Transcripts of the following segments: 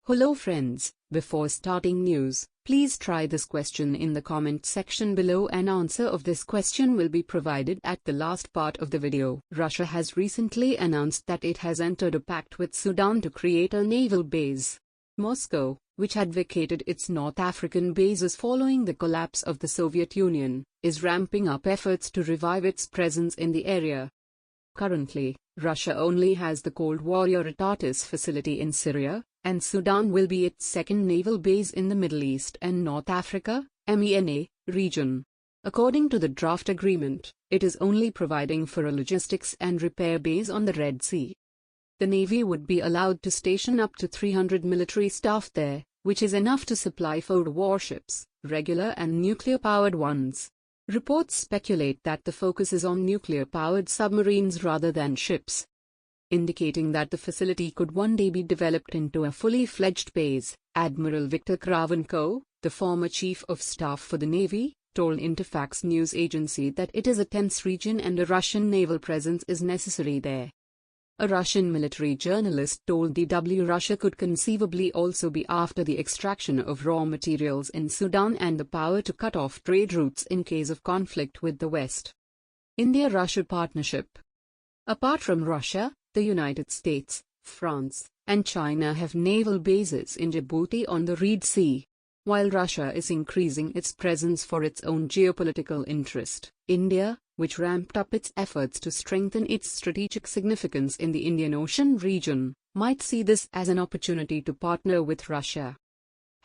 Hello friends, before starting news, please try this question in the comment section below. An answer of this question will be provided at the last part of the video. Russia has recently announced that it has entered a pact with Sudan to create a naval base. Moscow, which had vacated its North African bases following the collapse of the Soviet Union, is ramping up efforts to revive its presence in the area. Currently, Russia only has the Cold War-era Tartus facility in Syria, and Sudan will be its second naval base in the Middle East and North Africa (MENA) region. According to the draft agreement, it is only providing for a logistics and repair base on the Red Sea. The Navy would be allowed to station up to 300 military staff there, which is enough to supply 4 warships, regular and nuclear-powered ones. Reports speculate that the focus is on nuclear-powered submarines rather than ships, indicating that the facility could one day be developed into a fully fledged base. Admiral Viktor Kravchenko, the former chief of staff for the Navy, told Interfax news agency that it is a tense region and a Russian naval presence is necessary there. A Russian military journalist told DW Russia could conceivably also be after the extraction of raw materials in Sudan and the power to cut off trade routes in case of conflict with the West. India-Russia partnership. Apart from Russia, the United States, France, and China have naval bases in Djibouti on the Red Sea. While Russia is increasing its presence for its own geopolitical interest, India, which ramped up its efforts to strengthen its strategic significance in the Indian Ocean region, might see this as an opportunity to partner with Russia.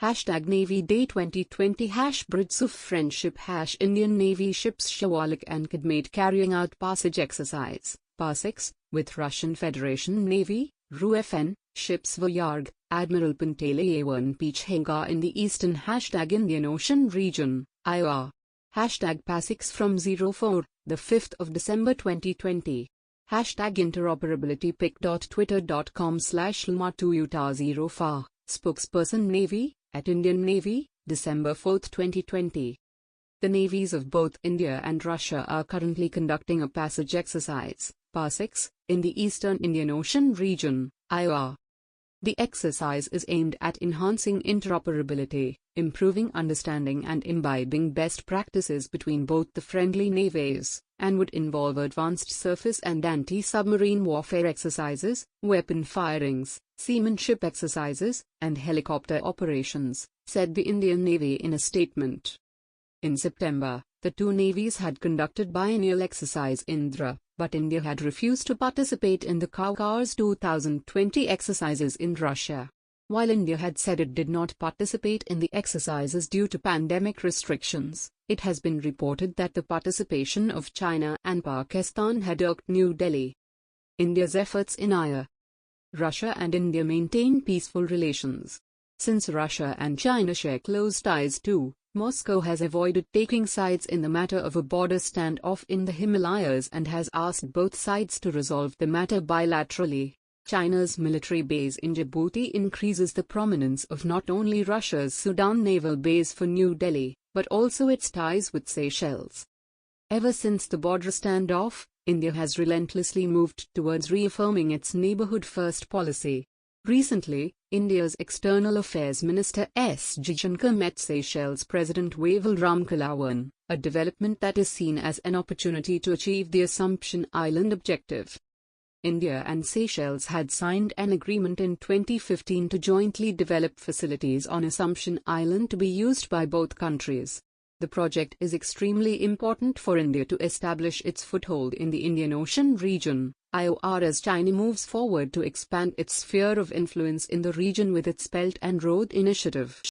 #Navy Day 2020 #Bridges of Friendship #Indian Navy ships Shawalik and Kadmate carrying out passage exercise, PAR-6, with Russian Federation Navy, RUFN, ships Voyarg, Admiral Panteleyevan Pichhenga in the eastern #Indian Ocean region, IOR. #PAR-6 from 04, the 5th of December 2020. #interoperability pic.twitter.com/lma2uta04, spokesperson Navy, at Indian Navy, December 4, 2020. The navies of both India and Russia are currently conducting a passage exercise, PAR-6, in the eastern Indian Ocean region, IOR. The exercise is aimed at enhancing interoperability, improving understanding and imbibing best practices between both the friendly navies, and would involve advanced surface and anti-submarine warfare exercises, weapon firings, seamanship exercises, and helicopter operations, said the Indian Navy in a statement. In September, the two navies had conducted biennial exercise Indra, but India had refused to participate in the Caucasus 2020 exercises in Russia. While India had said it did not participate in the exercises due to pandemic restrictions, it has been reported that the participation of China and Pakistan had irked New Delhi. India's efforts in IOR. Russia and India maintain peaceful relations. Since Russia and China share close ties too, Moscow has avoided taking sides in the matter of a border standoff in the Himalayas and has asked both sides to resolve the matter bilaterally. China's military base in Djibouti increases the prominence of not only Russia's Sudan naval base for New Delhi, but also its ties with Seychelles. Ever since the border standoff, India has relentlessly moved towards reaffirming its neighborhood-first policy. Recently, India's External Affairs Minister S. Jaishankar met Seychelles President Wavel Ramkalawan, a development that is seen as an opportunity to achieve the Assumption Island objective. India and Seychelles had signed an agreement in 2015 to jointly develop facilities on Assumption Island to be used by both countries. The project is extremely important for India to establish its foothold in the Indian Ocean region, IOR, as China moves forward to expand its sphere of influence in the region with its Belt and Road Initiative.